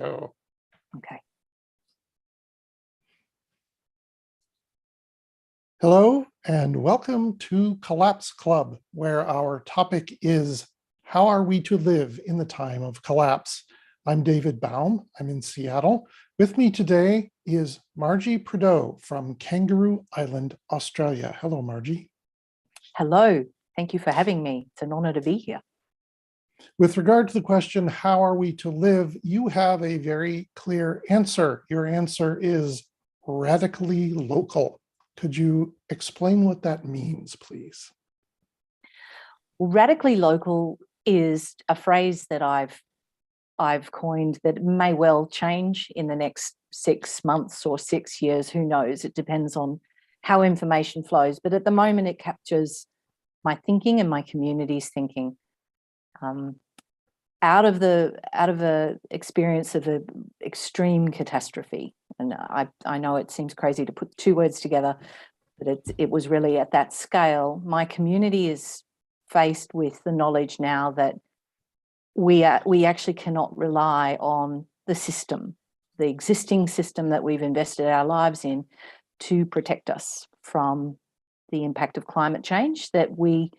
go. Okay. Hello and welcome to Collapse Club, where our topic is how are we to live in the time of collapse? I'm David Baum. I'm in Seattle. With me today is Margi Prideaux from Kangaroo Island, Australia. Hello, Margi. Hello. Thank you for having me. It's an honor to be here. With regard to the question, how are we to live? You have a very clear answer. Your answer is radically local. Could you explain what that means, please? Well, radically local is a phrase that I've coined that may well change in the next 6 months or 6 years. Who knows? It depends on how information flows. But at the moment, it captures my thinking and my community's thinking. Out of a experience of an extreme catastrophe, and I know it seems crazy to put two words together, but it was really at that scale. My community is faced with the knowledge now that we actually cannot rely on the system, the existing system that we've invested our lives in, to protect us from the impact of climate change, that we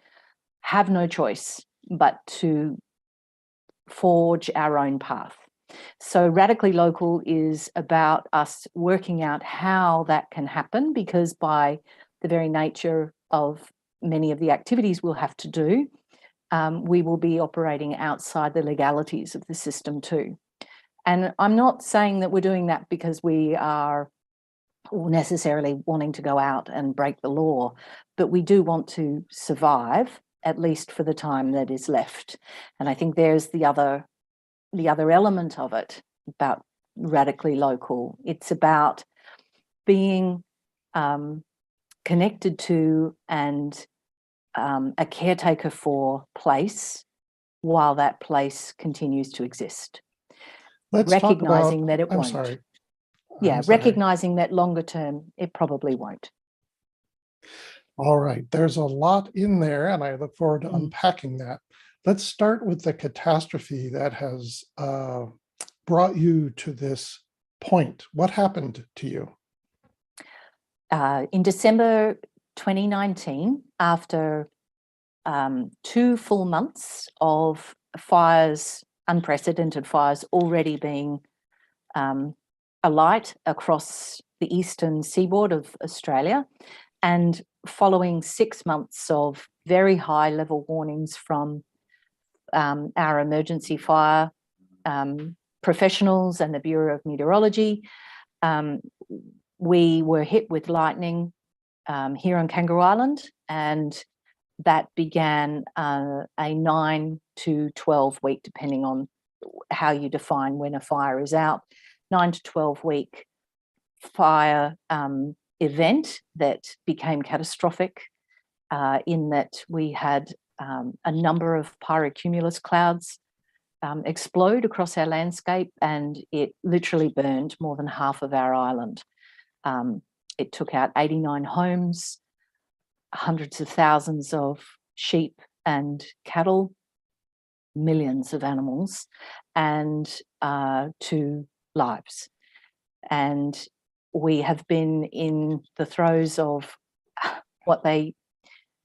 have no choice but to forge our own path. So radically local is about us working out how that can happen, because by the very nature of many of the activities we'll have to do, we will be operating outside the legalities of the system too. And I'm not saying that we're doing that because we are necessarily wanting to go out and break the law, but we do want to survive, at least for the time that is left. And I think there's the other element of it about radically local. It's about being connected to and a caretaker for place while that place continues to exist. Recognizing that it won't. Sorry. Yeah, recognizing that longer term, it probably won't. All right, there's a lot in there, and I look forward to unpacking that. Let's start with the catastrophe that has brought you to this point. What happened to you? In December 2019, after 2 full months of fires, unprecedented fires already being alight across the eastern seaboard of Australia, and following 6 months of very high level warnings from our emergency fire professionals and the Bureau of Meteorology, we were hit with lightning here on Kangaroo Island, and that began a 9 to 12 week, depending on how you define when a fire is out, 9 to 12 week fire event that became catastrophic in that we had a number of pyrocumulus clouds explode across our landscape, and it literally burned more than half of our island. It took out 89 homes, hundreds of thousands of sheep and cattle, millions of animals, and 2 lives. And we have been in the throes of what they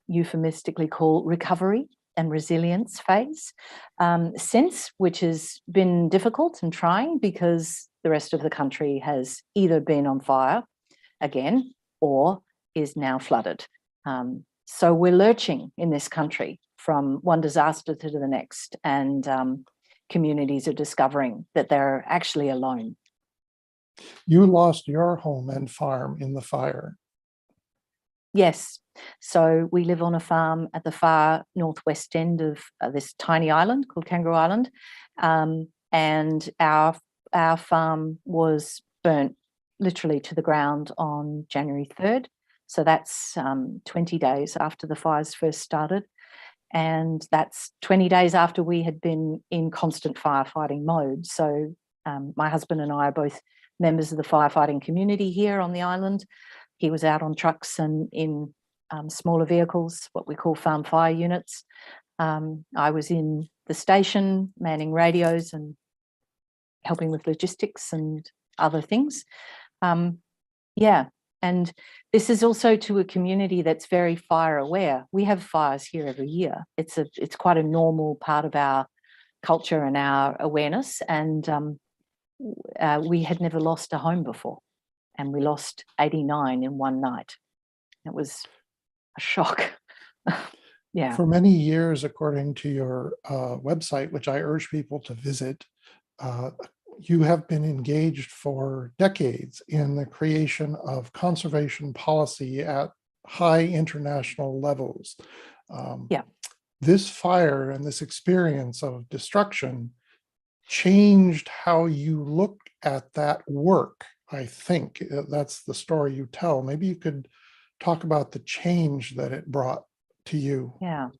euphemistically call recovery and resilience phase since, which has been difficult and trying because the rest of the country has either been on fire again or is now flooded. So we're lurching in this country from one disaster to the next, and communities are discovering that they're actually alone. You lost your home and farm in the fire. Yes. So we live on a farm at the far northwest end of this tiny island called Kangaroo Island, and our farm was burnt literally to the ground on January 3rd. So that's 20 days after the fires first started, and that's 20 days after we had been in constant firefighting mode. So my husband and I are both members of the firefighting community here on the island. He was out on trucks and in smaller vehicles, what we call farm fire units. I was in the station manning radios and helping with logistics and other things. Yeah, and this is also to a community that's very fire aware. We have fires here every year. It's quite a normal part of our culture and our awareness. And we had never lost a home before, and we lost 89 in one night. It was a shock. Yeah. For many years, according to your website, which I urge people to visit, you have been engaged for decades in the creation of conservation policy at high international levels. Yeah. This fire and this experience of destruction changed how you look at that work. I think that's the story you tell. Maybe you could talk about the change that it brought to you. Yeah.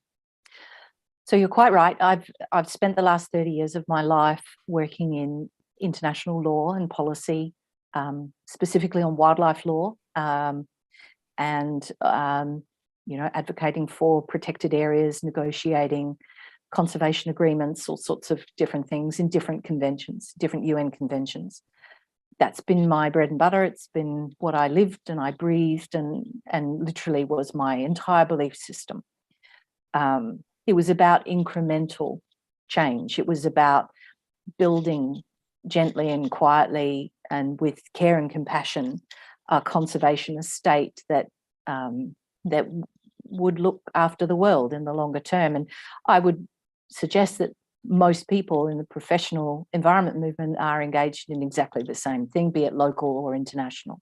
So you're quite right. I've spent the last 30 years of my life working in international law and policy, specifically on wildlife law, and advocating for protected areas, negotiating conservation agreements, all sorts of different things in different conventions, different UN conventions. That's been my bread and butter. It's been what I lived and I breathed and literally was my entire belief system. It was about incremental change. It was about building gently and quietly and with care and compassion a conservation estate that that would look after the world in the longer term. And I would suggest that most people in the professional environment movement are engaged in exactly the same thing, be it local or international.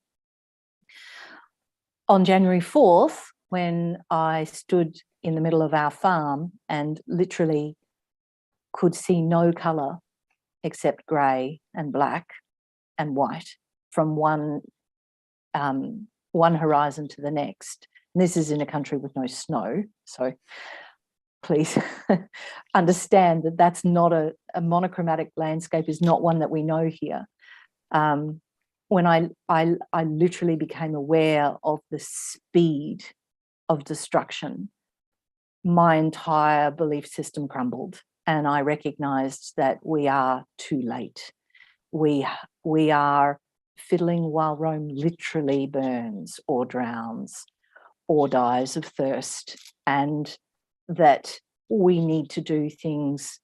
On January 4th, when I stood in the middle of our farm and literally could see no colour except grey and black and white from one horizon to the next. And this is in a country with no snow, so please understand that that's not a monochromatic landscape, is not one that we know here. When I literally became aware of the speed of destruction, my entire belief system crumbled, and I recognized that we are too late. We are fiddling while Rome literally burns or drowns or dies of thirst, and that we need to do things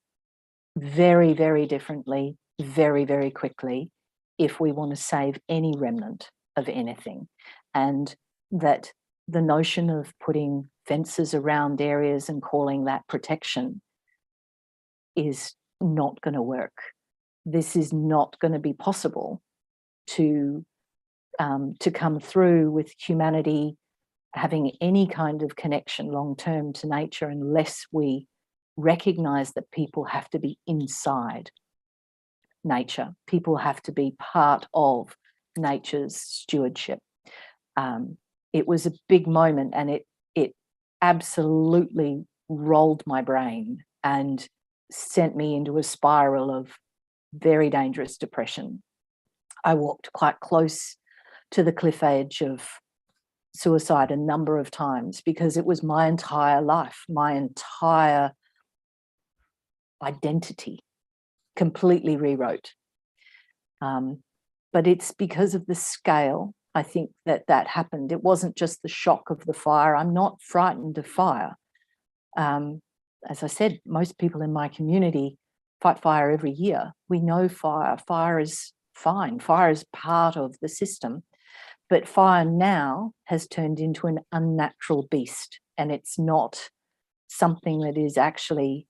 very, very differently, very, very quickly, if we want to save any remnant of anything. And that the notion of putting fences around areas and calling that protection is not going to work. This is not going to be possible to come through with humanity having any kind of connection long-term to nature unless we recognize that people have to be inside nature. People have to be part of nature's stewardship. It was a big moment, and it absolutely rolled my brain and sent me into a spiral of very dangerous depression. I walked quite close to the cliff edge of suicide a number of times because it was my entire life, my entire identity completely rewrote. But it's because of the scale, I think, that happened. It wasn't just the shock of the fire. I'm not frightened of fire. As I said, most people in my community fight fire every year. We know fire. Fire is fine. Fire is part of the system. But fire now has turned into an unnatural beast, and it's not something that is actually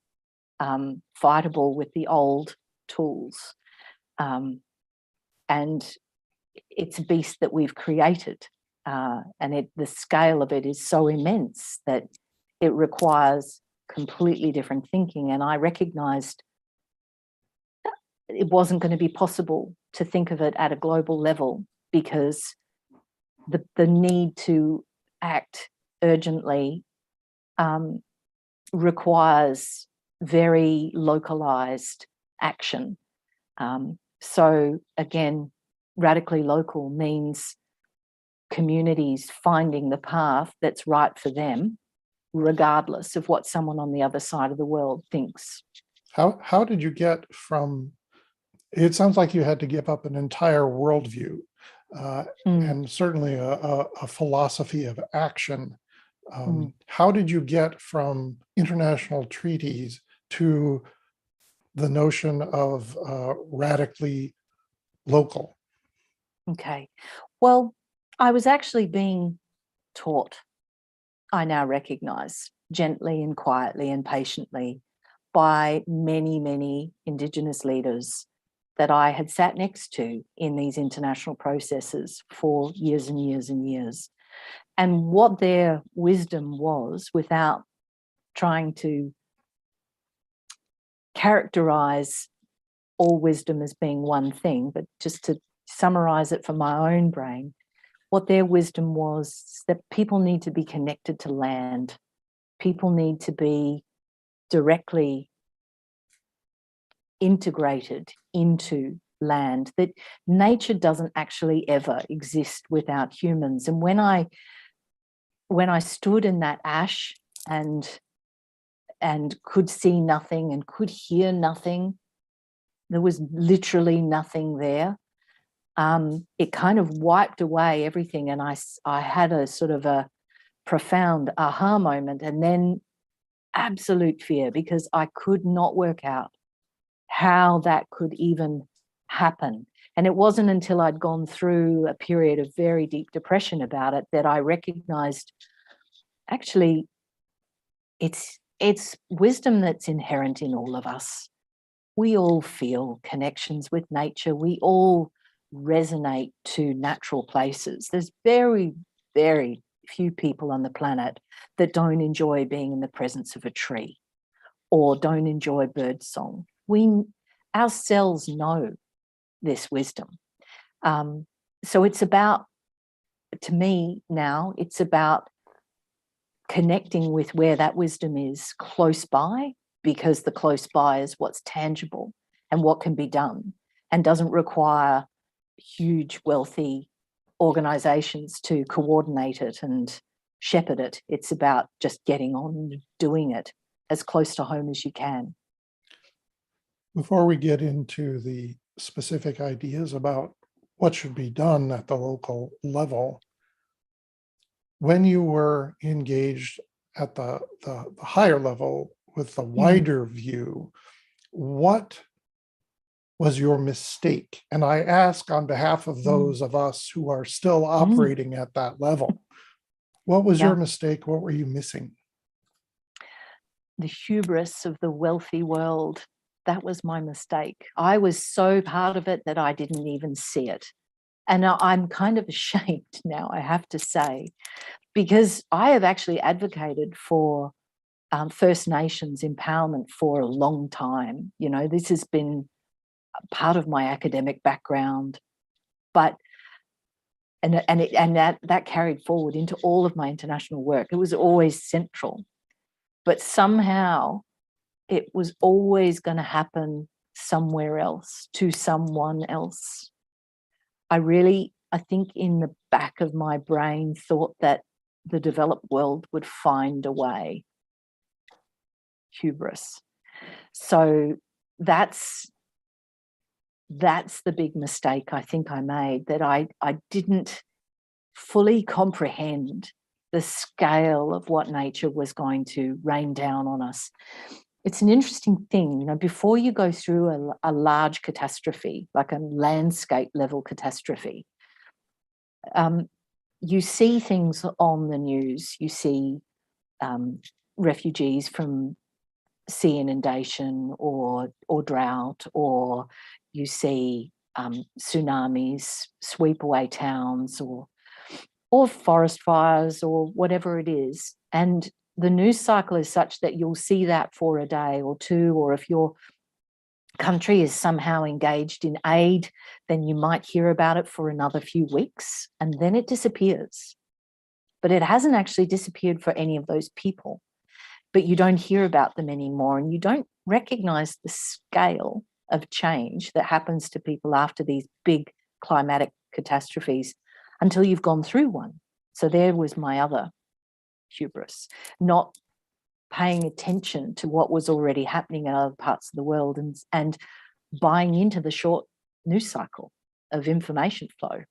fightable with the old tools. And it's a beast that we've created, and the scale of it is so immense that it requires completely different thinking. And I recognised it wasn't going to be possible to think of it at a global level because the need to act urgently requires very localized action. So again, radically local means communities finding the path that's right for them, regardless of what someone on the other side of the world thinks. How did you get from It sounds like you had to give up an entire worldview, Mm, and certainly a philosophy of action. mm. How did you get from international treaties to the notion of radically local? Okay. Well, I was actually being taught, I now recognize, gently and quietly and patiently by many, many Indigenous leaders that I had sat next to in these international processes for years and years and years. And what their wisdom was, without trying to characterize all wisdom as being one thing, but just to summarize it for my own brain, what their wisdom was that people need to be connected to land. People need to be directly integrated into land, that nature doesn't actually ever exist without humans. And when I stood in that ash and could see nothing and could hear nothing, there was literally nothing there. It kind of wiped away everything, and I had a sort of a profound aha moment, and then absolute fear, because I could not work out how that could even happen. And it wasn't until I'd gone through a period of very deep depression about it that I recognized, actually, it's wisdom that's inherent in all of us. We all feel connections with nature. We all resonate to natural places. There's very, very few people on the planet that don't enjoy being in the presence of a tree or don't enjoy bird song. Our cells know this wisdom. So it's about, to me now, it's about connecting with where that wisdom is close by, because the close by is what's tangible and what can be done and doesn't require huge, wealthy organizations to coordinate it and shepherd it. It's about just getting on and doing it as close to home as you can. Before we get into the specific ideas about what should be done at the local level, when you were engaged at the higher level with the wider view, what was your mistake? And I ask on behalf of those of us who are still operating at that level. What was your mistake? What were you missing? The hubris of the wealthy world. That was my mistake. I was so part of it that I didn't even see it. And I'm kind of ashamed now, I have to say, because I have actually advocated for First Nations empowerment for a long time. You know, this has been part of my academic background, but that carried forward into all of my international work. It was always central, but somehow it was always going to happen somewhere else, to someone else. I think in the back of my brain thought that the developed world would find a way. Hubris. So that's the big mistake I think I made, that I didn't fully comprehend the scale of what nature was going to rain down on us. It's an interesting thing, you know, before you go through a large catastrophe, like a landscape level catastrophe, you see things on the news. You see refugees from sea inundation or drought, or you see tsunamis sweep away towns, or forest fires, or whatever it is. And the news cycle is such that you'll see that for a day or two, or if your country is somehow engaged in aid, then you might hear about it for another few weeks, and then it disappears. But it hasn't actually disappeared for any of those people. But you don't hear about them anymore, and you don't recognize the scale of change that happens to people after these big climatic catastrophes until you've gone through one. So there was my other hubris, not paying attention to what was already happening in other parts of the world, and buying into the short news cycle of information flow.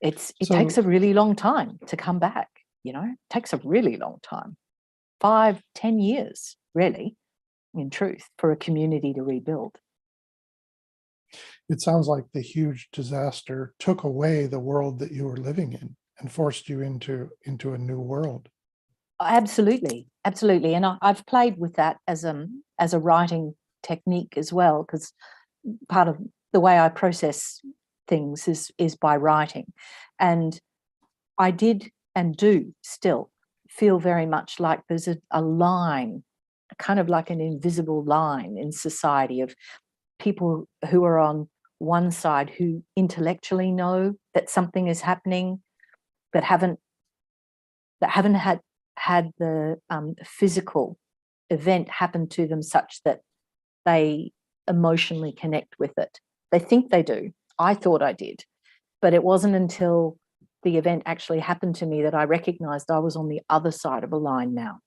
It takes So a really long time to come back, it takes a really long time, 5-10 years, really, in truth, for a community to rebuild. it sounds like the huge disaster took away the world that you were living in and forced you into a new world. Absolutely. And I've played with that as a writing technique as well, because part of the way I process things is by writing. And I did and do still feel very much like there's a line, kind of like an invisible line in society of people who are on one side who intellectually know that something is happening, but haven't had the physical event happen to them such that they emotionally connect with it. They think they do. I thought I did, but it wasn't until the event actually happened to me that I recognized I was on the other side of a line now,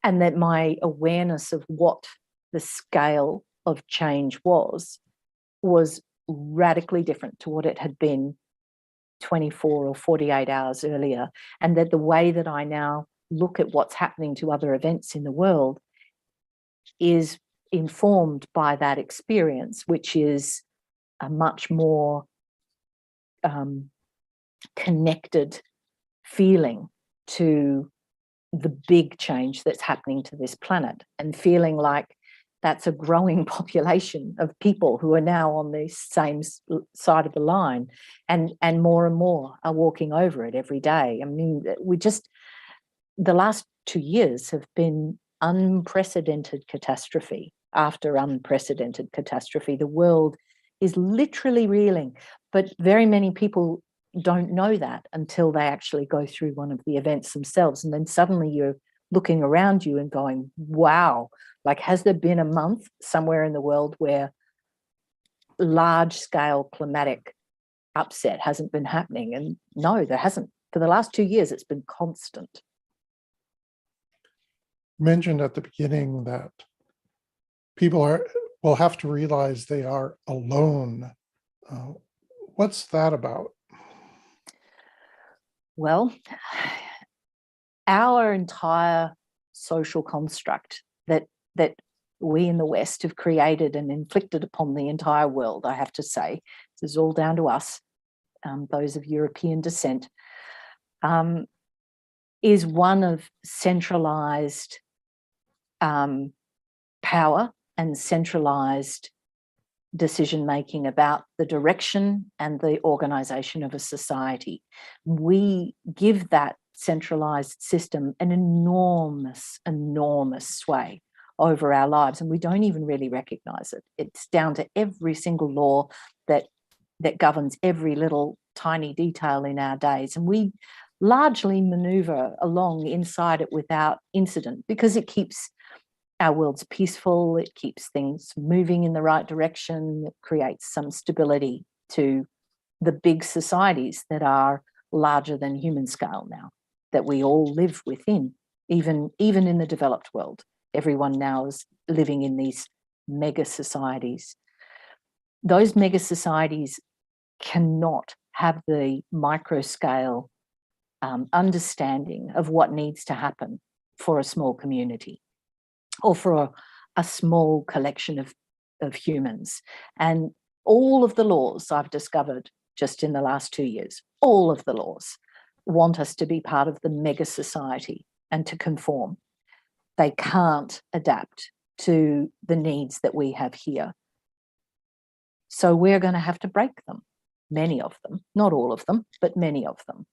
and that my awareness of what the scale of change was radically different to what it had been 24 or 48 hours earlier, and that the way that I now look at what's happening to other events in the world is informed by that experience, which is a much more connected feeling to the big change that's happening to this planet, and feeling like that's a growing population of people who are now on the same side of the line, and more are walking over it every day. I mean, the last 2 years have been unprecedented catastrophe after unprecedented catastrophe. The world is literally reeling, but very many people don't know that until they actually go through one of the events themselves. And then suddenly you're looking around you and going, wow, like, has there been a month somewhere in the world where large scale climatic upset hasn't been happening? And no, there hasn't. For the last 2 years, it's been constant. You mentioned at the beginning that people will have to realize they are alone. What's that about? Well, our entire social construct that we in the West have created and inflicted upon the entire world, I have to say, this is all down to us, those of European descent, is one of centralized power and centralized decision-making about the direction and the organization of a society. We give that centralized system an enormous sway over our lives, and we don't even really recognize it. It's down to every single law that governs every little tiny detail in our days, and we largely maneuver along inside it without incident, because it keeps our world's peaceful, it keeps things moving in the right direction, it creates some stability to the big societies that are larger than human scale now, that we all live within, even in the developed world. Everyone now is living in these mega societies. Those mega societies cannot have the micro scale understanding of what needs to happen for a small community, or for a small collection of humans. And all of the laws I've discovered just in the last 2 years, all of the laws want us to be part of the mega society and to conform. They can't adapt to the needs that we have here. So we're going to have to break them, many of them, not all of them, but many of them,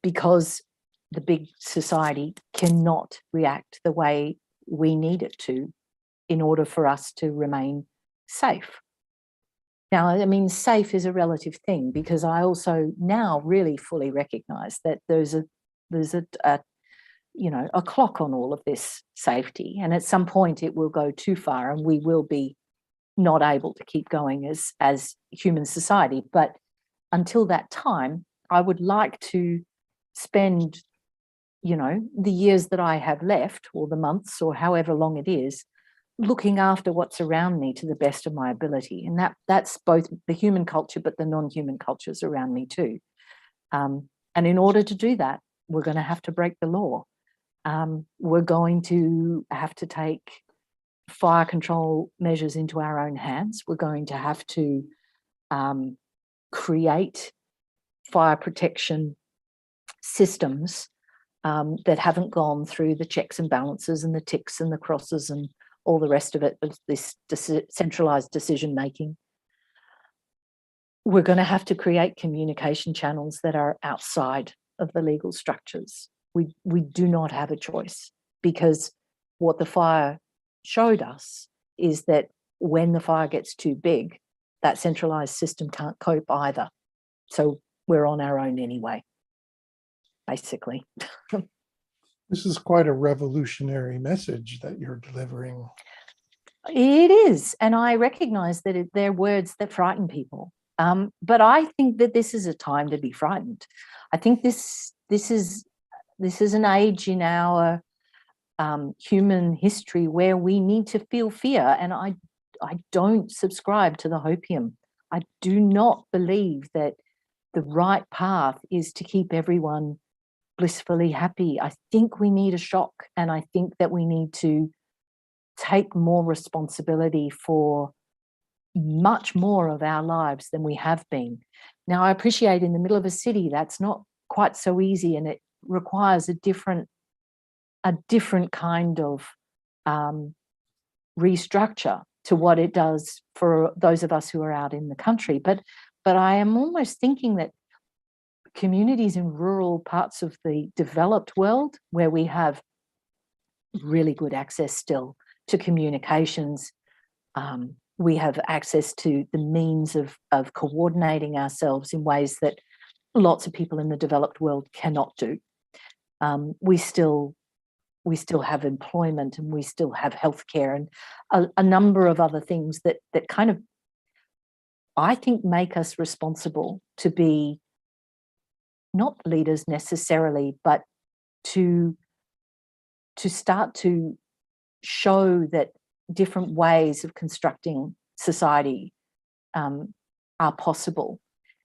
because the big society cannot react the way we need it to in order for us to remain safe. Now, I mean, safe is a relative thing, because I also now really fully recognize that there's a clock on all of this safety, and at some point it will go too far and we will be not able to keep going as human society. But until that time, I would like to spend the years that I have left, or the months, or however long it is, looking after what's around me to the best of my ability. And that's both the human culture, but the non-human cultures around me too. And in order to do that, we're going to have to break the law. We're going to have to take fire control measures into our own hands. We're going to have to create fire protection systems that haven't gone through the checks and balances and the ticks and the crosses and all the rest of it, of this centralized decision making. We're going to have to create communication channels that are outside of the legal structures. We do not have a choice, because what the fire showed us is that when the fire gets too big, that centralized system can't cope either. So we're on our own anyway, basically. This is quite a revolutionary message that you're delivering. It is. And I recognize that they're words that frighten people. But I think that this is a time to be frightened. I think this is an age in our human history where we need to feel fear. And I don't subscribe to the hopium. I do not believe that the right path is to keep everyone blissfully happy. I think we need a shock, and I think that we need to take more responsibility for much more of our lives than we have been. Now, I appreciate in the middle of a city that's not quite so easy, and it requires a different kind of restructure to what it does for those of us who are out in the country. But I am almost thinking that communities in rural parts of the developed world, where we have really good access still to communications, we have access to the means of coordinating ourselves in ways that lots of people in the developed world cannot do. We still have employment, and we still have healthcare, and a number of other things that kind of, I think, make us responsible to be not leaders necessarily, but to start to show that different ways of constructing society are possible,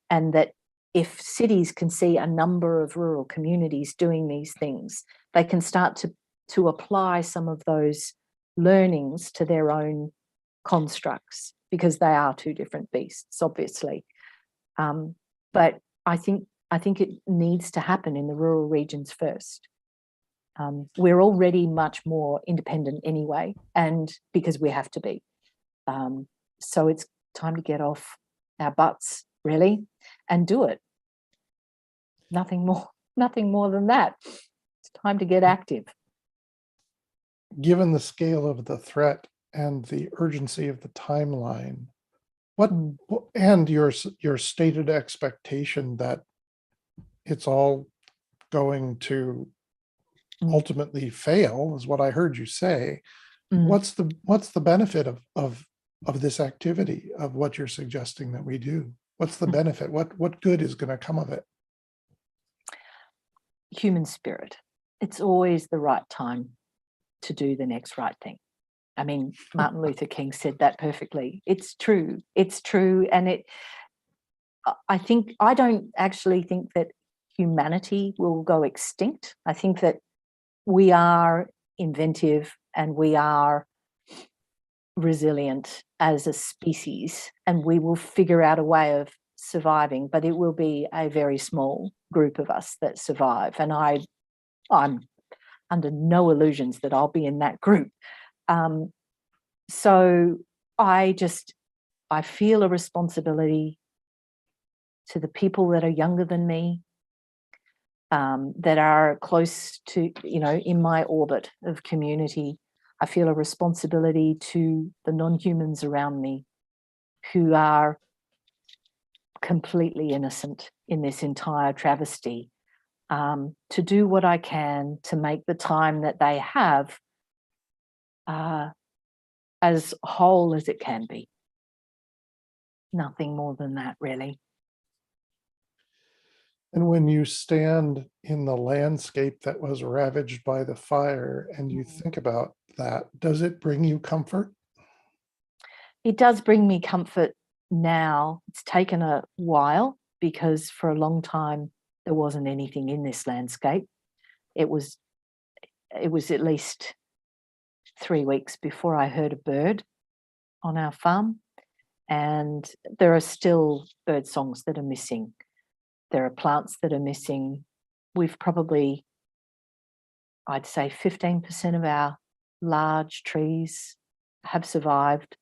and that if cities can see a number of rural communities doing these things, they can start to apply some of those learnings to their own constructs, because they are two different beasts, obviously. But I think it needs to happen in the rural regions first. We're already much more independent anyway, and because we have to be. So it's time to get off our butts, really, and do it. Nothing more than that. It's time to get active. Given the scale of the threat and the urgency of the timeline, and your stated expectation that it's all going to ultimately fail, is what I heard you say. What's the benefit of this activity, of what you're suggesting that we do? What's the benefit? What good is going to come of it? Human spirit. It's always the right time to do the next right thing. I mean, Martin Luther King said that perfectly. It's true. And I don't actually think that humanity will go extinct. I think that we are inventive and we are resilient as a species, and we will figure out a way of surviving, but it will be a very small group of us that survive. And I'm under no illusions that I'll be in that group. So I feel a responsibility to the people that are younger than me, that are close to, in my orbit of community. I feel a responsibility to the non-humans around me who are completely innocent in this entire travesty, to do what I can to make the time that they have as whole as it can be. Nothing more than that, really. And when you stand in the landscape that was ravaged by the fire, and you think about that. Does it bring you comfort? It does bring me comfort now. It's taken a while because for a long time there wasn't anything in this landscape. It was at least 3 weeks before I heard a bird on our farm, and there are still bird songs that are missing. There are plants that are missing. We've probably, I'd say 15% of our large trees have survived.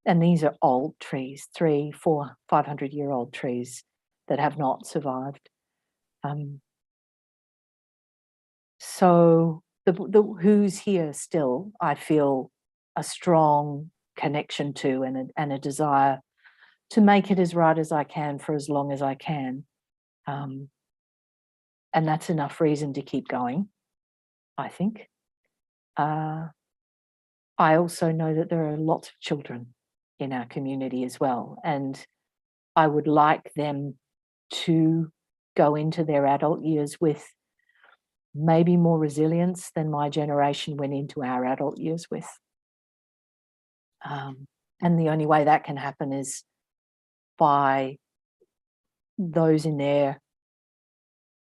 And these are old trees, 300, 400, 500-year-old trees that have not survived. So the who's here still, I feel a strong connection to and a desire to make it as right as I can for as long as I can. And that's enough reason to keep going, I think. I also know that there are lots of children in our community as well, and I would like them to go into their adult years with maybe more resilience than my generation went into our adult years with. And the only way that can happen is by those in there,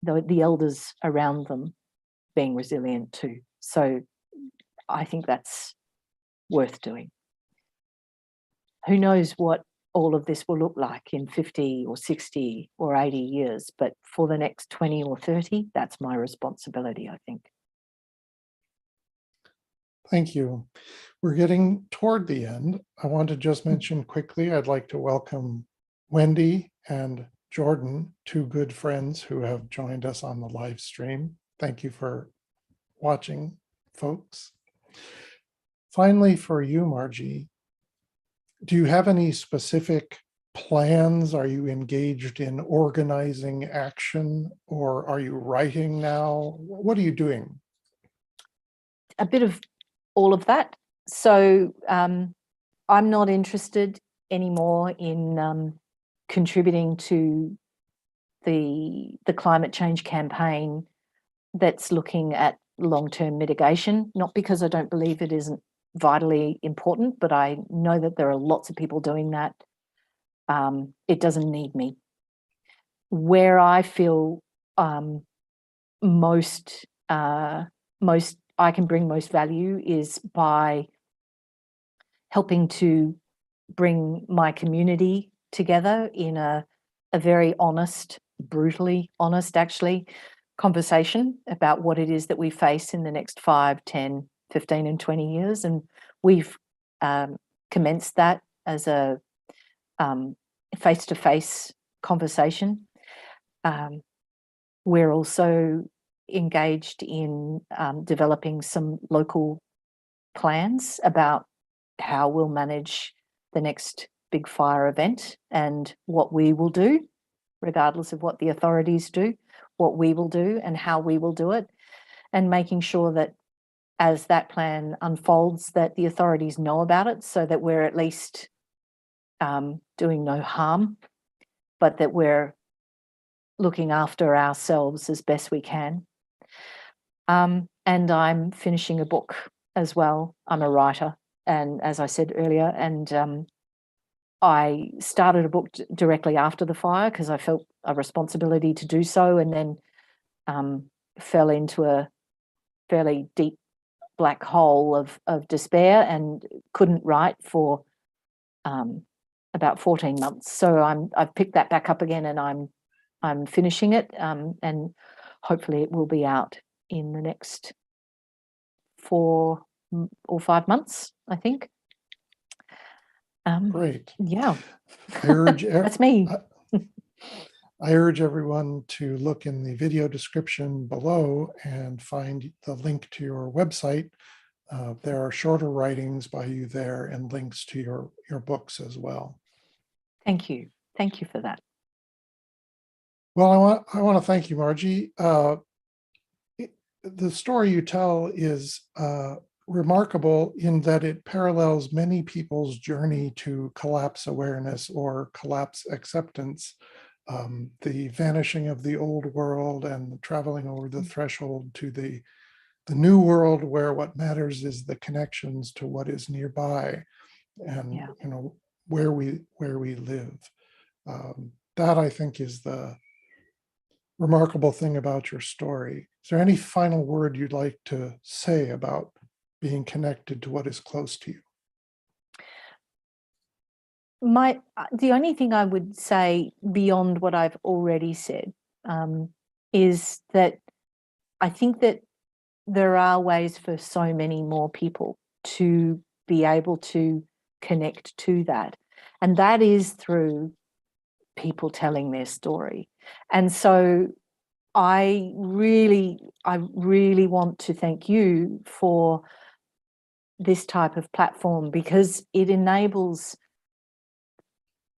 the elders around them being resilient too. So I think that's worth doing. Who knows what all of this will look like in 50 or 60 or 80 years, but for the next 20 or 30, that's my responsibility, I think. Thank you. We're getting toward the end. I want to just mention quickly, I'd like to welcome Wendy and Jordan, two good friends who have joined us on the live stream. Thank you for watching, folks. Finally, for you, Margie, do you have any specific plans? Are you engaged in organizing action, or are you writing now? What are you doing? A bit of all of that. So I'm not interested anymore in contributing to the climate change campaign that's looking at long-term mitigation, not because I don't believe it isn't vitally important, but I know that there are lots of people doing that. It doesn't need me. Where I feel most I can bring most value is by helping to bring my community together in a very honest, brutally honest actually, conversation about what it is that we face in the next 5, 10, 15 and 20 years. And we've commenced that as a face-to-face conversation. We're also engaged in developing some local plans about how we'll manage the next big fire event and what we will do, regardless of what the authorities do, what we will do and how we will do it, and making sure that as that plan unfolds, that the authorities know about it so that we're at least doing no harm, but that we're looking after ourselves as best we can. And I'm finishing a book as well. I'm a writer, and as I said earlier, and I started a book directly after the fire because I felt a responsibility to do so, and then fell into a fairly deep black hole of despair and couldn't write for about 14 months. So I've picked that back up again, and I'm finishing it, and hopefully it will be out in the next 4 or 5 months, I think. Great. Yeah, I urge that's me. I urge everyone to look in the video description below and find the link to your website. There are shorter writings by you there and links to your books as well. Thank you. Thank you for that. Well, I want to thank you, Margie. The story you tell is remarkable in that it parallels many people's journey to collapse awareness or collapse acceptance. The vanishing of the old world and traveling over the threshold to the the new world where what matters is the connections to what is nearby and Yeah. where we live. That I think is the remarkable thing about your story. Is there any final word you'd like to say about being connected to what is close to you? The only thing I would say beyond what I've already said is that I think that there are ways for so many more people to be able to connect to that. And that is through people telling their story. And so I really want to thank you for this type of platform, because it enables,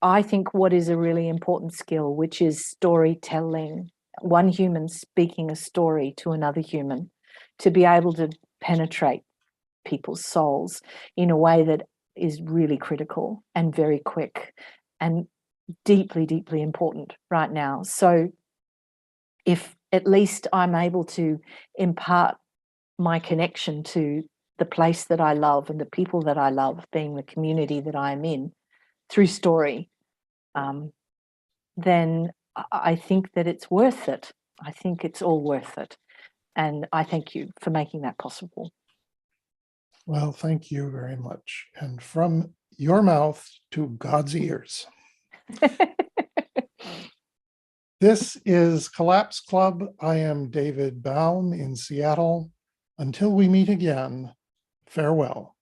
I think, what is a really important skill, which is storytelling. One human speaking a story to another human, to be able to penetrate people's souls in a way that is really critical and very quick and deeply, deeply important right now. So if at least I'm able to impart my connection to the place that I love and the people that I love, being the community that I'm in, through story, then I think that it's worth it. I think it's all worth it. And I thank you for making that possible. Well, thank you very much. And from your mouth to God's ears. This is Collapse Club. I am David Baum in Seattle. Until we meet again, farewell.